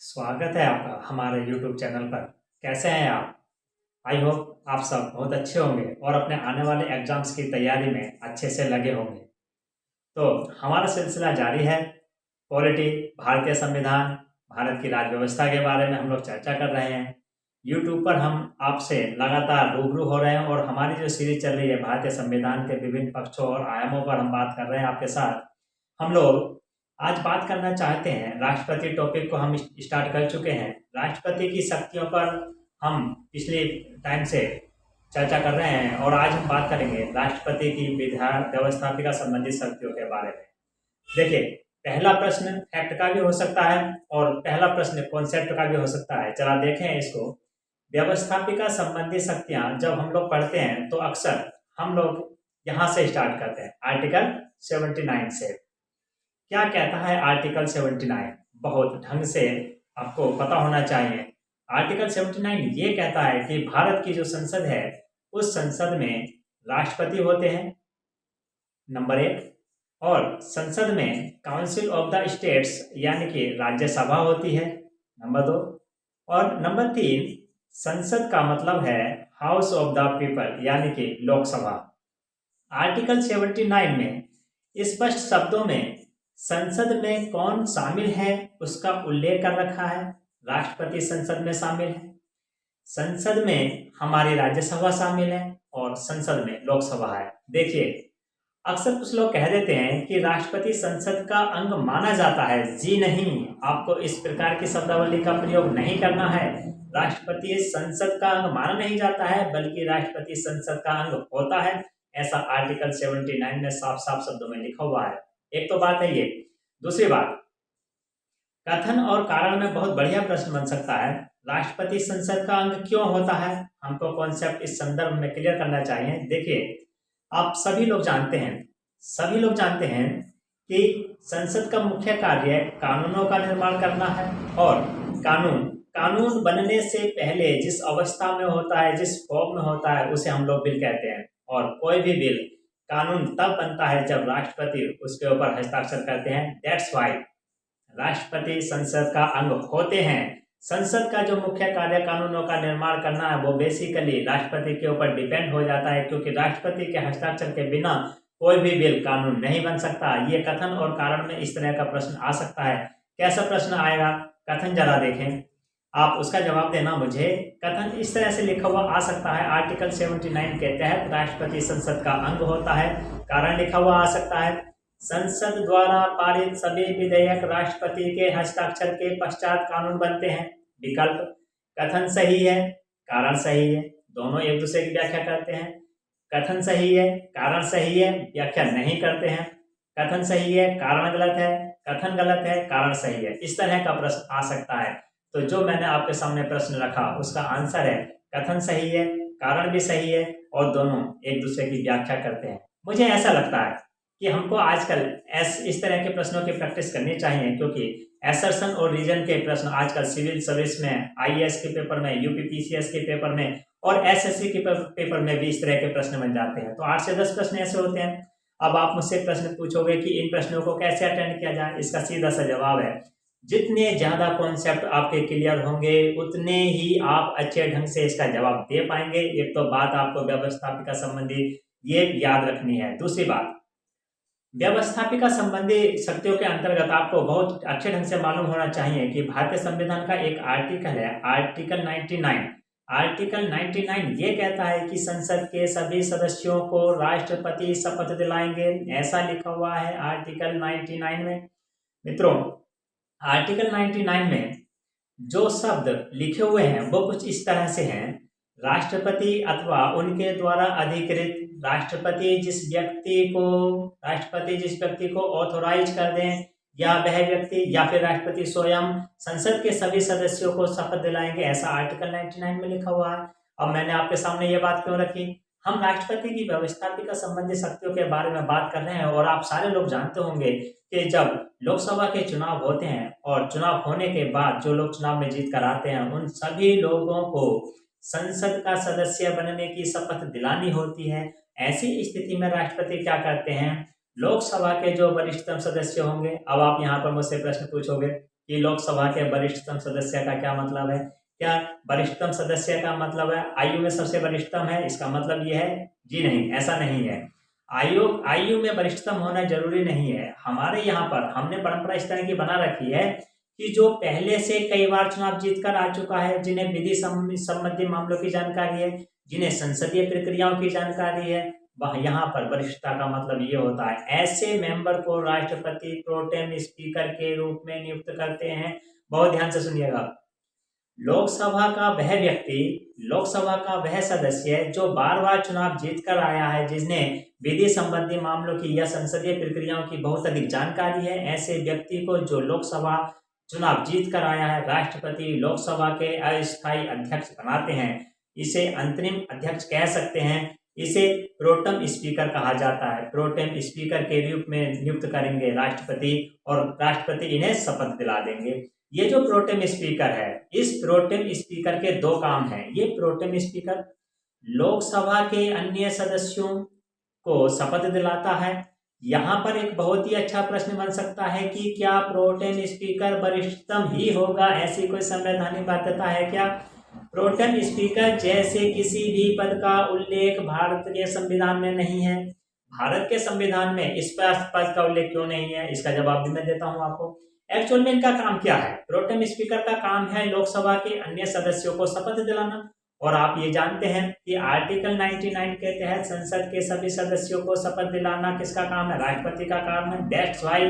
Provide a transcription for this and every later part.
स्वागत है आपका हमारे YouTube चैनल पर। कैसे हैं आप? आई होप आप सब बहुत अच्छे होंगे और अपने आने वाले एग्जाम्स की तैयारी में अच्छे से लगे होंगे। तो हमारा सिलसिला जारी है। पॉलिटी, भारतीय संविधान, भारत की राज्य व्यवस्था के बारे में हम लोग चर्चा कर रहे हैं। YouTube पर हम आपसे लगातार रूबरू हो रहे हैं और हमारी जो सीरीज चल रही है भारतीय संविधान के विभिन्न पक्षों और आयामों पर हम बात कर रहे हैं आपके साथ। हम लोग आज बात करना चाहते हैं, राष्ट्रपति टॉपिक को हम स्टार्ट कर चुके हैं। राष्ट्रपति की शक्तियों पर हम पिछले टाइम से चर्चा कर रहे हैं और आज हम बात करेंगे राष्ट्रपति की विधान व्यवस्थापिका संबंधी शक्तियों के बारे में। देखिए, पहला प्रश्न फैक्ट का भी हो सकता है और पहला प्रश्न कॉन्सेप्ट का भी हो सकता है। चला देखें इसको। व्यवस्थापिका संबंधी शक्तियां जब हम लोग पढ़ते हैं तो अक्सर हम लोग यहाँ से स्टार्ट करते हैं, आर्टिकल 79 से। क्या कहता है आर्टिकल 79? बहुत ढंग से आपको पता होना चाहिए। आर्टिकल 79 ये कहता है कि भारत की जो संसद है उस संसद में राष्ट्रपति होते हैं, नंबर 1, और संसद में काउंसिल ऑफ द स्टेट्स यानी कि राज्यसभा होती है, नंबर 2, और नंबर 3, संसद का मतलब है हाउस ऑफ द पीपल यानी कि लोकसभा। आर्टिकल 79 में स्पष्ट शब्दों में संसद में कौन शामिल है उसका उल्लेख कर रखा है। राष्ट्रपति संसद में शामिल है, संसद में हमारी राज्यसभा शामिल है और संसद में लोकसभा है। देखिए, अक्सर कुछ लोग कह देते हैं कि राष्ट्रपति संसद का अंग माना जाता है। जी नहीं, आपको इस प्रकार की शब्दावली का प्रयोग नहीं करना है। राष्ट्रपति संसद का अंग माना नहीं जाता है, बल्कि राष्ट्रपति संसद का अंग होता है। ऐसा आर्टिकल 79 में साफ साफ शब्दों में लिखा हुआ है। एक तो बात है ये। दूसरी बात, कथन और कारण में बहुत बढ़िया प्रश्न बन सकता है, राष्ट्रपति संसद का अंग क्यों होता है? हमको कॉन्सेप्ट इस संदर्भ में क्लियर करना चाहिए। देखिए, आप सभी लोग जानते हैं कि संसद का मुख्य कार्य कानूनों का निर्माण करना है और कानून बनने से पहले जिस अवस्था में होता है, जिस फॉर्म में होता है, उसे हम लोग बिल कहते हैं। और कोई भी बिल कानून तब बनता है जब राष्ट्रपति उसके ऊपर हस्ताक्षर करते हैं। दैट्स वाई राष्ट्रपति संसद का अंग होते हैं। संसद का जो मुख्य कार्य कानूनों का निर्माण करना है वो बेसिकली राष्ट्रपति के ऊपर डिपेंड हो जाता है, क्योंकि राष्ट्रपति के हस्ताक्षर के बिना कोई भी बिल कानून नहीं बन सकता। ये कथन और कारण में इस तरह का प्रश्न आ सकता है। कैसा प्रश्न आएगा? कथन जरा देखें, आप उसका जवाब देना मुझे। कथन इस तरह से लिखा हुआ आ सकता है, आर्टिकल 79 के तहत राष्ट्रपति संसद का अंग होता है। कारण लिखा हुआ आ सकता है, संसद द्वारा पारित सभी विधेयक राष्ट्रपति के हस्ताक्षर के पश्चात कानून बनते हैं। विकल्प, कथन सही है, कारण सही है, दोनों एक दूसरे की व्याख्या करते हैं। कथन सही है, कारण सही है, व्याख्या नहीं करते हैं। कथन सही है, कारण गलत है, कथन गलत है, कारण सही है। इस तरह का प्रश्न आ सकता है। तो जो मैंने आपके सामने प्रश्न रखा उसका आंसर है कथन सही है, कारण भी सही है और दोनों एक दूसरे की व्याख्या करते हैं। मुझे ऐसा लगता है कि हमको आजकल इस तरह के प्रश्नों की प्रैक्टिस करनी चाहिए, क्योंकि एसर्शन और रीजन के प्रश्न आजकल सिविल सर्विस में, आईएएस के पेपर में, यूपीपीसीएस के पेपर में और एसएससी के पेपर में भी इस तरह के प्रश्न बन जाते हैं। तो 8 से 10 प्रश्न ऐसे होते हैं। अब आप मुझसे प्रश्न पूछोगे कि इन प्रश्नों को कैसे अटेंड किया जाए। इसका सीधा सा जवाब है, जितने ज्यादा कॉन्सेप्ट आपके क्लियर होंगे उतने ही आप अच्छे ढंग से इसका जवाब दे पाएंगे। एक तो बात आपको व्यवस्थापिका संबंधी ये याद रखनी है। दूसरी बात, व्यवस्थापिका संबंधी शक्तियों के अंतर्गत आपको बहुत अच्छे ढंग से मालूम होना चाहिए कि भारतीय संविधान का एक आर्टिकल है, आर्टिकल 99। आर्टिकल 99 ये कहता है कि संसद के सभी सदस्यों को राष्ट्रपति शपथ दिलाएंगे। ऐसा लिखा हुआ है आर्टिकल 99 में। मित्रों, आर्टिकल 99 में जो शब्द लिखे हुए हैं वो कुछ इस तरह से हैं, राष्ट्रपति अथवा उनके द्वारा अधिकृत राष्ट्रपति जिस व्यक्ति को ऑथोराइज कर दें या वह व्यक्ति या फिर राष्ट्रपति स्वयं संसद के सभी सदस्यों को शपथ दिलाएंगे। ऐसा आर्टिकल 99 में लिखा हुआ है। अब मैंने आपके सामने ये बात क्यों रखी? हम राष्ट्रपति की व्यवस्थापिका संबंधी शक्तियों के बारे में बात कर रहे हैं और आप सारे लोग जानते होंगे कि जब लोकसभा के चुनाव होते हैं और चुनाव होने के बाद जो लोग चुनाव में जीत कर आते हैं उन सभी लोगों को संसद का सदस्य बनने की शपथ दिलानी होती है। ऐसी स्थिति में राष्ट्रपति क्या करते हैं, लोकसभा के जो वरिष्ठतम सदस्य होंगे, अब आप यहाँ पर मुझसे प्रश्न पूछोगे कि लोकसभा के वरिष्ठतम सदस्य का क्या मतलब है। क्या वरिष्ठतम सदस्य का मतलब है आयु में सबसे वरिष्ठतम है, इसका मतलब ये है? जी नहीं, ऐसा नहीं है। आयु में वरिष्ठतम होना जरूरी नहीं है। हमारे यहाँ पर हमने परंपरा इस तरह की बना रखी है कि जो पहले से कई बार चुनाव जीत कर आ चुका है, जिन्हें विधि संबंधी मामलों की जानकारी है, जिन्हें संसदीय प्रक्रियाओं की जानकारी है, वह यहाँ पर वरिष्ठता का मतलब ये होता है। ऐसे मेंबर को राष्ट्रपति प्रोटेम स्पीकर के रूप में नियुक्त करते हैं। बहुत ध्यान से सुनिएगा। लोकसभा का वह व्यक्ति, लोकसभा का वह सदस्य जो बार बार चुनाव जीत कर आया है, जिसने विधि संबंधी मामलों की या संसदीय प्रक्रियाओं की बहुत अधिक जानकारी है, ऐसे व्यक्ति को जो लोकसभा चुनाव जीत कर आया है, राष्ट्रपति लोकसभा के अस्थायी अध्यक्ष बनाते हैं। इसे अंतरिम अध्यक्ष कह सकते हैं। इसे प्रोटेम स्पीकर कहा जाता है। प्रोटेम स्पीकर के रूप में नियुक्त करेंगे राष्ट्रपति और राष्ट्रपति इन्हें शपथ दिला देंगे। ये जो प्रोटेम स्पीकर है, इस प्रोटेम स्पीकर के दो काम हैं। ये प्रोटेम स्पीकर लोकसभा के अन्य सदस्यों को शपथ दिलाता है। यहाँ पर एक बहुत ही अच्छा प्रश्न बन सकता है कि क्या प्रोटेम स्पीकर वरिष्ठतम ही होगा? ऐसी कोई संवैधानिक बाध्यता है क्या? प्रोटेम स्पीकर जैसे किसी भी पद का उल्लेख भारत के संविधान में नहीं है। भारत के संविधान में इस पद का उल्लेख क्यों नहीं है, इसका जवाब भी मैं देता हूं आपको। एक्चुअल में इनका काम क्या है? प्रोटेम स्पीकर का काम है लोकसभा के अन्य सदस्यों को शपथ दिलाना। और आप ये जानते हैं कि आर्टिकल 99 के तहत संसद के सभी सदस्यों को शपथ दिलाना किसका काम है? राष्ट्रपति का काम है। दैट्स व्हाई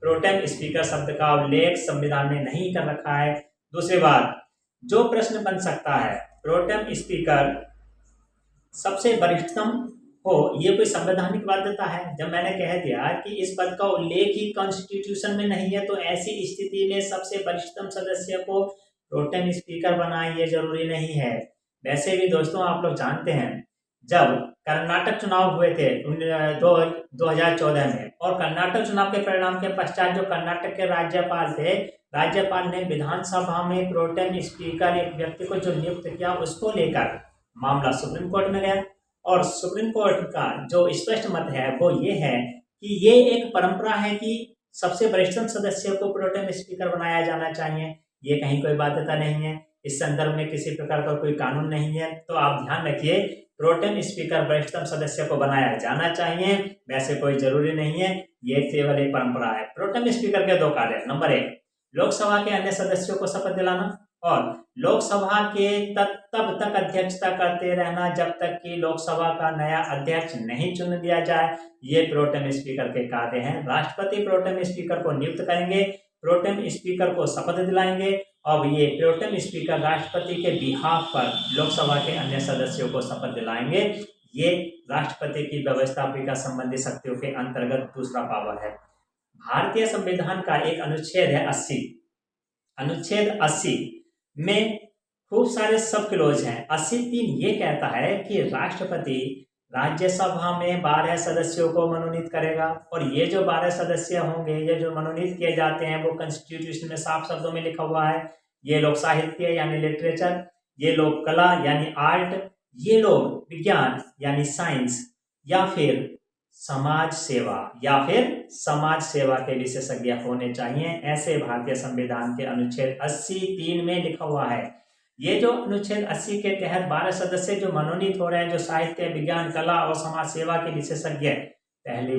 प्रोटेम स्पीकर शब्द का उल्लेख संविधान में नहीं कर रखा है। दूसरी बात, जो प्रश्न बन सकता है, प्रोटेम स्पीकर सबसे वरिष्ठतम हो, ये कोई संवैधानिक बाध्यता है? जब मैंने कह दिया कि इस पद का उल्लेख ही कॉन्स्टिट्यूशन में नहीं है, तो ऐसी स्थिति में सबसे वरिष्ठतम सदस्य को प्रोटेम स्पीकर बनाए, ये जरूरी नहीं है। वैसे भी दोस्तों आप लोग जानते हैं, जब कर्नाटक चुनाव हुए थे 2014 में, और कर्नाटक चुनाव के परिणाम के पश्चात जो कर्नाटक के राज्यपाल थे, राज्यपाल ने विधानसभा में प्रोटेम स्पीकर एक व्यक्ति को जो नियुक्त किया, उसको लेकर मामला सुप्रीम कोर्ट में गया। और सुप्रीम कोर्ट का जो स्पष्ट मत है वो ये है कि ये एक परंपरा है कि सबसे वरिष्ठतम सदस्य को प्रोटेम स्पीकर बनाया जाना चाहिए। ये कहीं कोई बाध्यता नहीं है। इस संदर्भ में किसी प्रकार का कोई कानून नहीं है। तो आप ध्यान रखिए, प्रोटेम स्पीकर वरिष्ठतम सदस्य को बनाया जाना चाहिए, वैसे कोई जरूरी नहीं है। ये केवल एक परंपरा है। प्रोटेम स्पीकर के दो कार्य, नंबर 1 लोकसभा के अन्य सदस्यों को शपथ दिलाना, और लोकसभा के तब तक अध्यक्षता करते रहना जब तक कि लोकसभा का नया अध्यक्ष नहीं चुन लिया जाए। ये प्रोटेम स्पीकर के कार्य हैं। राष्ट्रपति प्रोटेम स्पीकर को नियुक्त करेंगे, प्रोटेम स्पीकर को शपथ दिलाएंगे, अब ये प्रोटेम स्पीकर राष्ट्रपति के बिहाफ पर लोकसभा के अन्य सदस्यों को शपथ दिलाएंगे। ये राष्ट्रपति की व्यवस्थापिका संबंधी शक्तियों के अंतर्गत दूसरा पावर है। भारतीय संविधान का एक अनुच्छेद है 80। अनुच्छेद 80 में खूब सारे सब क्लोज हैं। 80(3) ये कहता है कि राष्ट्रपति राज्यसभा में 12 सदस्यों को मनोनीत करेगा, और ये जो 12 सदस्य होंगे, ये जो मनोनीत किए जाते हैं, वो कॉन्स्टिट्यूशन में साफ शब्दों में लिखा हुआ है। ये लोग साहित्य यानी लिटरेचर, ये लोग कला यानी आर्ट, ये लोग विज्ञान यानी साइंस, या फिर समाज सेवा के विशेषज्ञ होने चाहिए। ऐसे भारतीय संविधान के अनुच्छेद 80(3) में लिखा हुआ है। ये जो अनुच्छेद 80 के तहत 12 सदस्य जो मनोनीत हो रहे हैं, जो साहित्य, विज्ञान, कला और समाज सेवा के विशेषज्ञ, पहली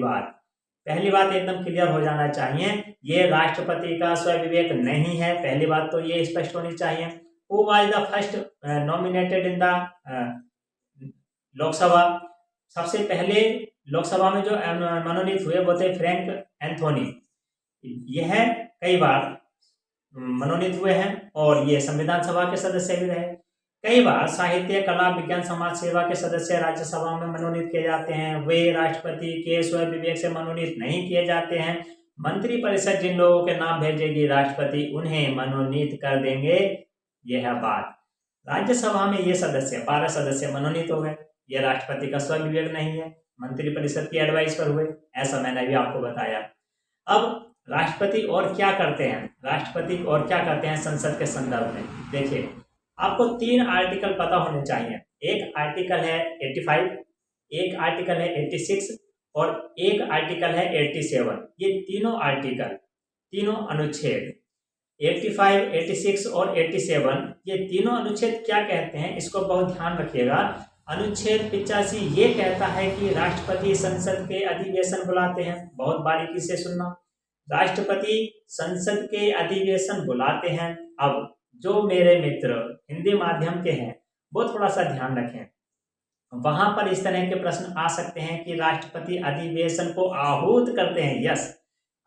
बात एकदम क्लियर हो जाना चाहिए, ये राष्ट्रपति का स्वविवेक नहीं है। पहली बात तो ये स्पष्ट होनी चाहिए। Who was the first nominated in the Lok Sabha? सबसे पहले लोकसभा में जो मनोनीत हुए वो थे फ्रैंक एंथोनी। यह कई बार मनोनीत हुए हैं और ये संविधान सभा के सदस्य भी रहे। कई बार साहित्य, कला, विज्ञान, समाज सेवा के सदस्य राज्यसभा में मनोनीत किए जाते हैं। वे राष्ट्रपति के स्व विवेक से मनोनीत नहीं किए जाते हैं। मंत्रिपरिषद जिन लोगों के नाम भेजेगी, राष्ट्रपति उन्हें मनोनीत कर देंगे। यह है बात। राज्यसभा में ये सदस्य 12 सदस्य मनोनीत हो गए। ये राष्ट्रपति का स्व विवेक नहीं है, मंत्रिपरिषद की एडवाइस पर हुए, ऐसा मैंने भी आपको बताया। अब राष्ट्रपति और क्या करते हैं संसद के संदर्भ में? देखिए, आपको 3 आर्टिकल पता होने चाहिए। एक आर्टिकल है 85, एक आर्टिकल है 86 और एक आर्टिकल है 87। ये तीनों आर्टिकल, तीनों अनुच्छेद 85, 86 और 87 ये तीनों अनुच्छेद क्या कहते हैं, इसको बहुत ध्यान रखिएगा। अनुच्छेद 85 ये कहता है कि राष्ट्रपति संसद के अधिवेशन बुलाते हैं। बहुत बारीकी से सुनना, राष्ट्रपति संसद के अधिवेशन बुलाते हैं। अब जो मेरे मित्र हिंदी माध्यम के हैं वो थोड़ा सा ध्यान रखें, वहां पर इस तरह के प्रश्न आ सकते हैं कि राष्ट्रपति अधिवेशन को आहूत करते हैं। यस,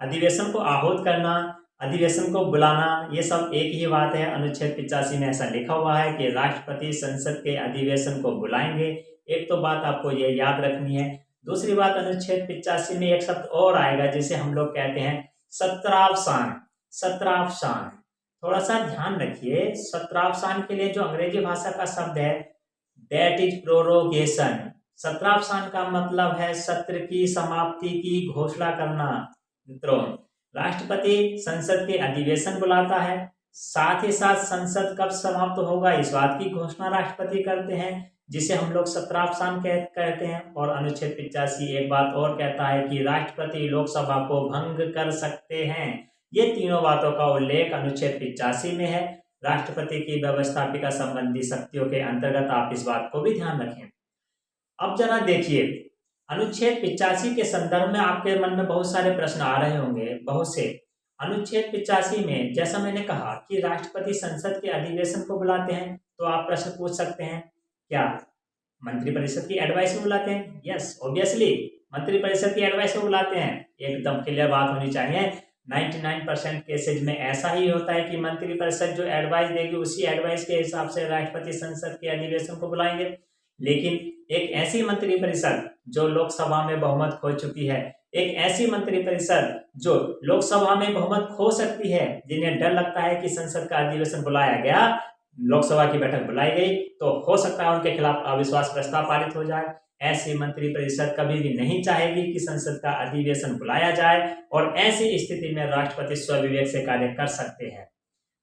अधिवेशन को आहूत करना, अधिवेशन को बुलाना, ये सब एक ही बात है। अनुच्छेद 85 में ऐसा लिखा हुआ है कि राष्ट्रपति संसद के अधिवेशन को बुलाएंगे। एक तो बात आपको ये याद रखनी है। दूसरी बात, अनुच्छेद 85 में एक शब्द और आएगा जिसे हम लोग कहते हैं सत्रावसान। सत्रावसान थोड़ा सा ध्यान रखिए। सत्रावसान के लिए जो अंग्रेजी भाषा का शब्द है दैट इज प्रोरोगेशन। सत्रावसान का मतलब है सत्र की समाप्ति की घोषणा करना। मित्रों, राष्ट्रपति संसद के अधिवेशन बुलाता है, साथ ही साथ संसद कब समाप्त होगा इस बात की घोषणा राष्ट्रपति करते हैं, जिसे हम लोग सत्रावसान कहते हैं। और अनुच्छेद 85 एक बात और कहता है कि राष्ट्रपति लोकसभा को भंग कर सकते हैं। ये तीनों बातों का उल्लेख अनुच्छेद 85 में है। राष्ट्रपति की व्यवस्थापिका संबंधी शक्तियों के अंतर्गत आप इस बात को भी ध्यान रखें। अब जरा देखिए, अनुच्छेद 85 के संदर्भ में आपके मन में बहुत सारे प्रश्न आ रहे होंगे, बहुत से। अनुच्छेद 85 में जैसा मैंने कहा कि राष्ट्रपति संसद के अधिवेशन को बुलाते हैं, तो आप प्रश्न पूछ सकते हैं क्या मंत्रिपरिषद की एडवाइस में बुलाते हैं? यस, ऑब्वियसली मंत्रिपरिषद की एडवाइस में बुलाते हैं। एकदम क्लियर बात होनी चाहिए। 99% केसेज में ऐसा ही होता है कि मंत्रिपरिषद जो एडवाइस देगी उसी एडवाइस के हिसाब से राष्ट्रपति संसद के अधिवेशन को बुलाएंगे। लेकिन एक ऐसी मंत्रिपरिषद जो लोकसभा में बहुमत खो चुकी है, एक ऐसी मंत्रिपरिषद जो लोकसभा में बहुमत खो सकती है, जिन्हें डर लगता है कि संसद का अधिवेशन बुलाया गया, लोकसभा की बैठक बुलाई गई, तो हो सकता है उनके खिलाफ अविश्वास प्रस्ताव पारित हो जाए। ऐसी मंत्रिपरिषद कभी भी नहीं चाहेगी कि संसद का अधिवेशन बुलाया जाए, और ऐसी स्थिति में राष्ट्रपति स्वविवेक से कार्य कर सकते हैं।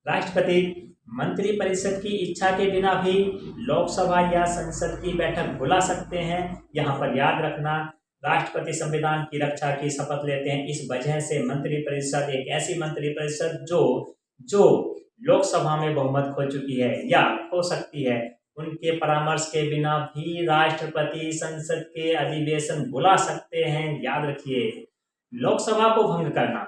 राष्ट्रपति मंत्रिपरिषद की इच्छा के बिना भी लोकसभा या संसद की बैठक बुला सकते हैं। यहाँ पर याद रखना, राष्ट्रपति संविधान की रक्षा की शपथ लेते हैं। इस वजह से मंत्रिपरिषद एक ऐसी मंत्रिपरिषद जो लोकसभा में बहुमत खो चुकी है या हो सकती है, उनके परामर्श के बिना भी राष्ट्रपति संसद के अधिवेशन बुला सकते हैं। याद रखिए, लोकसभा को भंग करना।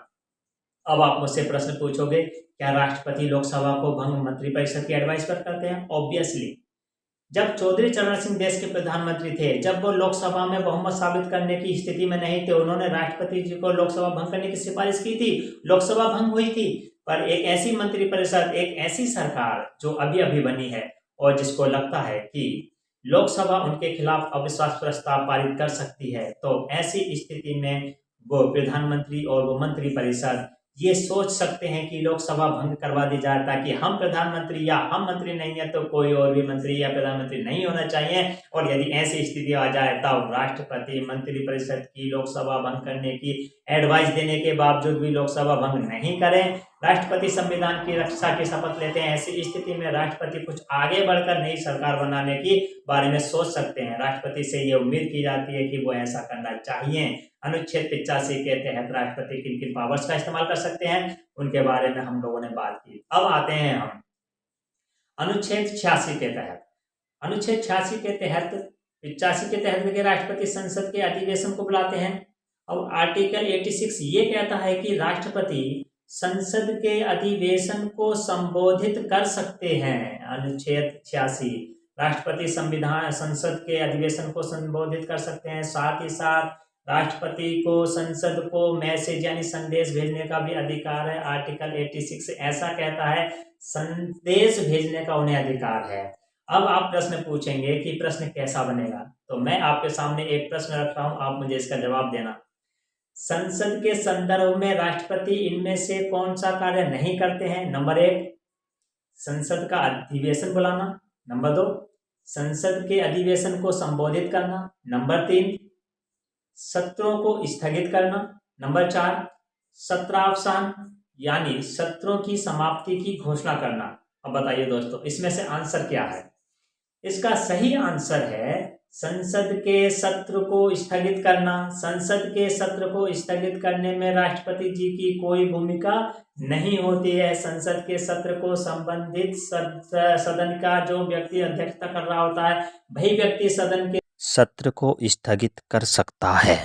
अब आप मुझसे प्रश्न पूछोगे, क्या राष्ट्रपति लोकसभा को भंग मंत्रिपरिषद की एडवाइस पर करते हैं? ऑब्वियसली। जब चौधरी चरण सिंह देश के प्रधानमंत्री थे, जब वो लोकसभा में बहुमत साबित करने की स्थिति में नहीं थे, उन्होंने राष्ट्रपति जी को लोकसभा भंग करने की सिफारिश की थी, लोकसभा भंग हुई थी। पर एक ऐसी मंत्रिपरिषद, एक ऐसी सरकार जो अभी अभी बनी है और जिसको लगता है कि लोकसभा उनके खिलाफ अविश्वास प्रस्ताव पारित कर सकती है, तो ऐसी स्थिति में वो प्रधानमंत्री और वो मंत्रिपरिषद ये सोच सकते हैं कि लोकसभा भंग करवा दी जाए, ताकि हम प्रधानमंत्री या हम मंत्री नहीं है तो कोई और भी मंत्री या प्रधानमंत्री नहीं होना चाहिए। और यदि ऐसी स्थिति आ जाए तब राष्ट्रपति मंत्रिपरिषद की लोकसभा भंग करने की एडवाइस देने के बावजूद भी लोकसभा भंग नहीं करें। राष्ट्रपति संविधान की रक्षा की शपथ लेते हैं। ऐसी स्थिति में राष्ट्रपति कुछ आगे बढ़कर नई सरकार बनाने की बारे में सोच सकते हैं। राष्ट्रपति से ये उम्मीद की जाती है कि वो ऐसा करना चाहिए। अनुच्छेद 85 के तहत राष्ट्रपति किन किन पावर्स का इस्तेमाल कर सकते हैं, उनके बारे में हम लोगों ने बात की। अब आते हैं हम अनुच्छेद 86 के तहत। अनुच्छेद 86 के तहत 85 के तहत देखिए, राष्ट्रपति संसद के अधिवेशन को बुलाते हैं। अब आर्टिकल 86 ये कहता है कि राष्ट्रपति संसद के अधिवेशन को संबोधित कर सकते हैं। अनुच्छेद 86, राष्ट्रपति संसद के अधिवेशन को संबोधित कर सकते हैं। साथ ही साथ राष्ट्रपति को संसद को मैसेज यानी संदेश भेजने का भी अधिकार है। आर्टिकल 86 ऐसा कहता है, संदेश भेजने का उन्हें अधिकार है। अब आप प्रश्न पूछेंगे कि प्रश्न कैसा बनेगा, तो मैं आपके सामने एक प्रश्न रख रहा हूं, आप मुझे इसका जवाब देना। संसद के संदर्भ में राष्ट्रपति इनमें से कौन सा कार्य नहीं करते हैं? नंबर 1, संसद का अधिवेशन बुलाना। नंबर 2, संसद के अधिवेशन को संबोधित करना। नंबर 3, सत्रों को स्थगित करना। नंबर 4, सत्रावसान यानी सत्रों की समाप्ति की घोषणा करना। अब बताइए दोस्तों, इसमें से आंसर क्या है? इसका सही आंसर है संसद के सत्र को स्थगित करना। संसद के सत्र को स्थगित करने में राष्ट्रपति जी की कोई भूमिका नहीं होती है। संसद के सत्र को संबंधित सदन का जो व्यक्ति अध्यक्षता कर रहा होता है वही व्यक्ति सदन के सत्र को स्थगित कर सकता है।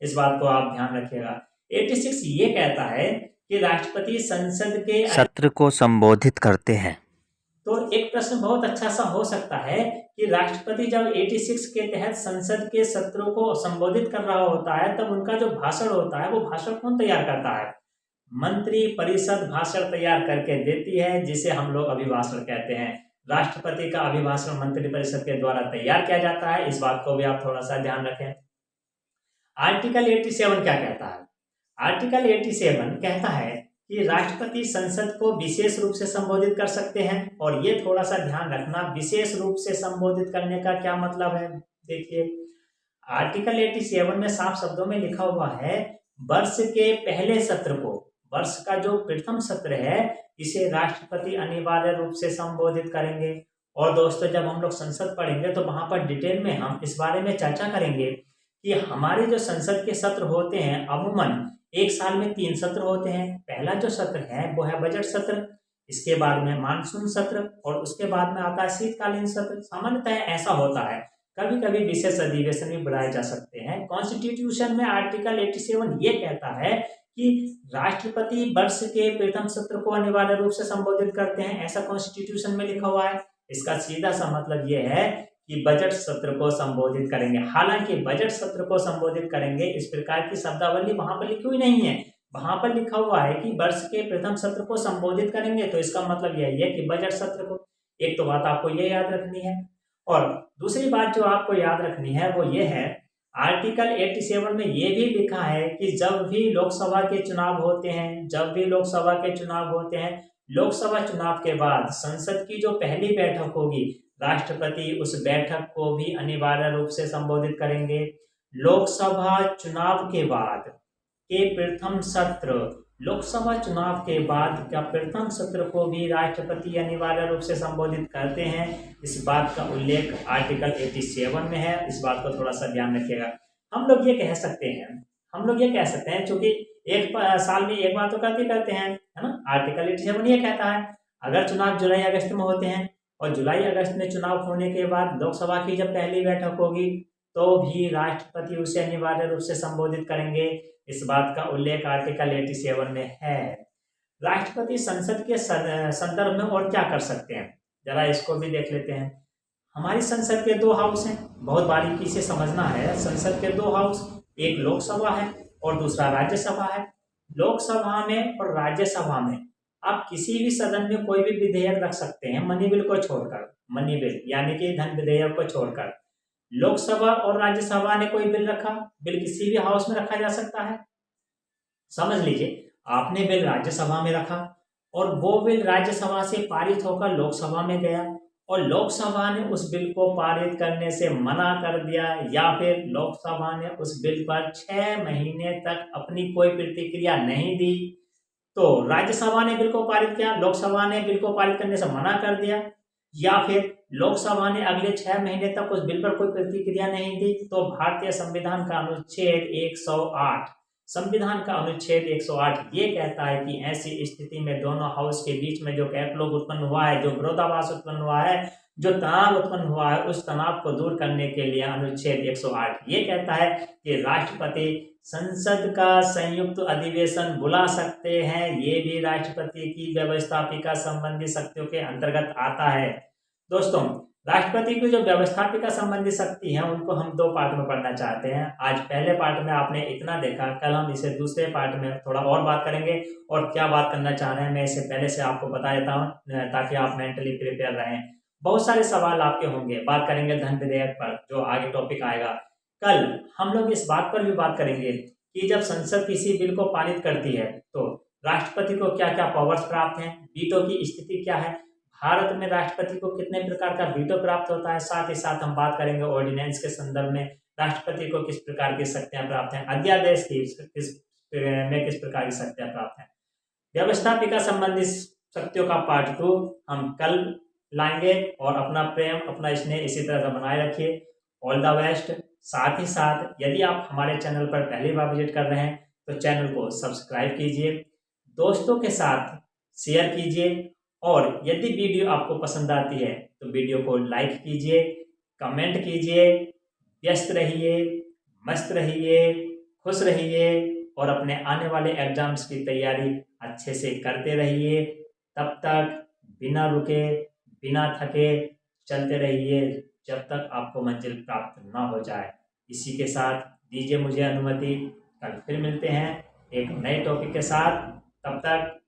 इस बात को आप ध्यान रखिएगा। 86 ये कहता है कि राष्ट्रपति संसद के सत्र को संबोधित करते हैं। तो एक प्रश्न बहुत अच्छा सा हो सकता है कि राष्ट्रपति जब 86 के तहत संसद के सत्रों को संबोधित कर रहा होता है तब उनका जो भाषण होता है वो भाषण कौन तैयार करता है? मंत्री परिषद भाषण तैयार करके देती है, जिसे हम लोग अभिभाषण कहते हैं। राष्ट्रपति का अभिभाषण मंत्री परिषद के द्वारा तैयार किया जाता है। इस बात को भी आप थोड़ा सा ध्यान रखें। आर्टिकल 87 क्या कहता है? आर्टिकल 87 कहता है कि राष्ट्रपति संसद को विशेष रूप से संबोधित कर सकते हैं। और ये थोड़ा सा ध्यान रखना, विशेष रूप से संबोधित करने का क्या मतलब है? देखिए, आर्टिकल 87 में साफ शब्दों में लिखा हुआ है वर्ष के पहले सत्र को, वर्ष का जो प्रथम सत्र है इसे राष्ट्रपति अनिवार्य रूप से संबोधित करेंगे। और दोस्तों, जब हम लोग संसद पढ़ेंगे तो वहां पर डिटेल में हम इस बारे में चर्चा करेंगे कि हमारे जो संसद के सत्र होते हैं अमूमन एक साल में 3 सत्र होते हैं। पहला जो सत्र है वो है बजट सत्र, इसके बाद में मानसून सत्र और उसके बाद में आता है शीतकालीन सत्र। सामान्यतः ऐसा होता है, कभी कभी विशेष अधिवेशन भी बुलाए जा सकते हैं। कॉन्स्टिट्यूशन में आर्टिकल 87 ये कहता है कि राष्ट्रपति वर्ष के प्रथम सत्र को अनिवार्य रूप से संबोधित करते हैं, ऐसा कॉन्स्टिट्यूशन में लिखा हुआ है। इसका सीधा सा मतलब ये है कि बजट सत्र को संबोधित करेंगे। हालांकि बजट सत्र को संबोधित करेंगे इस प्रकार की शब्दावली वहां पर लिखी हुई नहीं है। वहां पर लिखा हुआ है कि वर्ष के प्रथम सत्र को संबोधित करेंगे, तो इसका मतलब यही है कि बजट सत्र को। एक तो बात आपको ये याद रखनी है। और दूसरी बात जो आपको याद रखनी है वो ये है, आर्टिकल 87 में ये भी लिखा है कि जब भी लोकसभा के चुनाव होते हैं, जब भी लोकसभा के चुनाव होते हैं, लोकसभा चुनाव के बाद संसद की जो पहली बैठक होगी राष्ट्रपति उस बैठक को भी अनिवार्य रूप से संबोधित करेंगे। लोकसभा चुनाव के बाद के प्रथम सत्र, लोकसभा चुनाव के बाद का प्रथम सत्र को भी राष्ट्रपति अनिवार्य रूप से संबोधित करते हैं। इस बात का उल्लेख आर्टिकल 87 में है। इस बात को थोड़ा सा ध्यान रखिएगा। हम लोग ये कह सकते हैं क्योंकि एक साल में एक बार तो करते हैं, है ना। आर्टिकल 87 ये कहता है अगर चुनाव जुलाई अगस्त में होते हैं और जुलाई अगस्त में चुनाव होने के बाद लोकसभा की जब पहली बैठक होगी तो भी राष्ट्रपति उसे अनिवार्य रूप से संबोधित करेंगे। इस बात का उल्लेख आर्टिकल 87 में है। राष्ट्रपति संसद के संदर्भ में और क्या कर सकते हैं, जरा इसको भी देख लेते हैं। हमारी संसद के 2 हाउस हैं, बहुत बारीकी से समझना है। संसद के 2 हाउस, एक लोकसभा है और दूसरा राज्यसभा है। लोकसभा में और राज्यसभा में आप किसी भी सदन में कोई भी विधेयक रख सकते हैं, मनी बिल को छोड़कर, मनी बिल यानी कि धन विधेयक को छोड़कर। लोकसभा और राज्यसभा ने कोई बिल रखा, बिल किसी भी हाउस में रखा जा सकता है। समझ लीजिए, आपने बिल राज्यसभा में रखा और वो बिल राज्यसभा से पारित होकर लोकसभा में गया और लोकसभा ने उस बिल को पारित करने से मना कर दिया, या फिर लोकसभा ने उस बिल पर 6 महीने तक अपनी कोई प्रतिक्रिया नहीं दी, तो राज्यसभा ने बिल को पारित किया, लोकसभा ने बिल को पारित करने से मना कर दिया, या फिर लोकसभा ने अगले 6 महीने तक उस बिल पर कोई प्रतिक्रिया नहीं दी, तो भारतीय संविधान का अनुच्छेद 108, संविधान का अनुच्छेद 108 ये कहता है कि ऐसी स्थिति में दोनों हाउस के बीच में जो कैटलॉग उत्पन्न हुआ है, जो विरोधाभास उत्पन्न हुआ है, जो तनाव उत्पन्न हुआ है, उस तनाव को दूर करने के लिए अनुच्छेद 108 ये कहता है कि राष्ट्रपति संसद का संयुक्त अधिवेशन बुला सकते हैं। ये भी राष्ट्रपति की व्यवस्थापिका संबंधी शक्तियों के अंतर्गत आता है। दोस्तों, राष्ट्रपति की जो व्यवस्थापिका संबंधी शक्ति है उनको हम 2 पार्ट में पढ़ना चाहते हैं। आज पहले पार्ट में आपने इतना देखा, कल हम इसे दूसरे पार्ट में थोड़ा और बात करेंगे। और क्या बात करना चाह रहे हैं मैं इसे पहले से आपको बता देता हूँ ताकि आप मेंटली प्रिपेयर रहें। बहुत सारे सवाल आपके होंगे, बात करेंगे धन विधेयक पर जो आगे टॉपिक आएगा। कल हम लोग इस बात पर भी बात करेंगे कि जब संसद किसी बिल को पारित करती है तो राष्ट्रपति को क्या क्या पावर्स प्राप्त हैं, वीटो की स्थिति क्या है, भारत में राष्ट्रपति को कितने प्रकार का वीटो प्राप्त होता है। साथ ही साथ हम बात करेंगे ऑर्डिनेंस के संदर्भ में राष्ट्रपति को किस प्रकार की शक्तियां प्राप्त हैं, अध्यादेश की किस प्रकार की शक्तियां प्राप्त हैं। व्यवस्थापिका संबंधी शक्तियों का पार्ट 2 हम कल लाएंगे और अपना प्रेम, अपना स्नेह इसी तरह से बनाए रखिए। All the best. साथ ही साथ यदि आप हमारे चैनल पर पहली बार विजिट कर रहे हैं तो चैनल को सब्सक्राइब कीजिए, दोस्तों के साथ शेयर कीजिए, और यदि वीडियो आपको पसंद आती है तो वीडियो को लाइक कीजिए, कमेंट कीजिए। व्यस्त रहिए, मस्त रहिए, खुश रहिए और अपने आने वाले एग्जाम्स की तैयारी अच्छे से करते रहिए। तब तक बिना रुके, बिना थके चलते रहिए जब तक आपको मंजिल प्राप्त ना हो जाए। इसी के साथ दीजिए मुझे अनुमति, कल फिर मिलते हैं एक नए टॉपिक के साथ। तब तक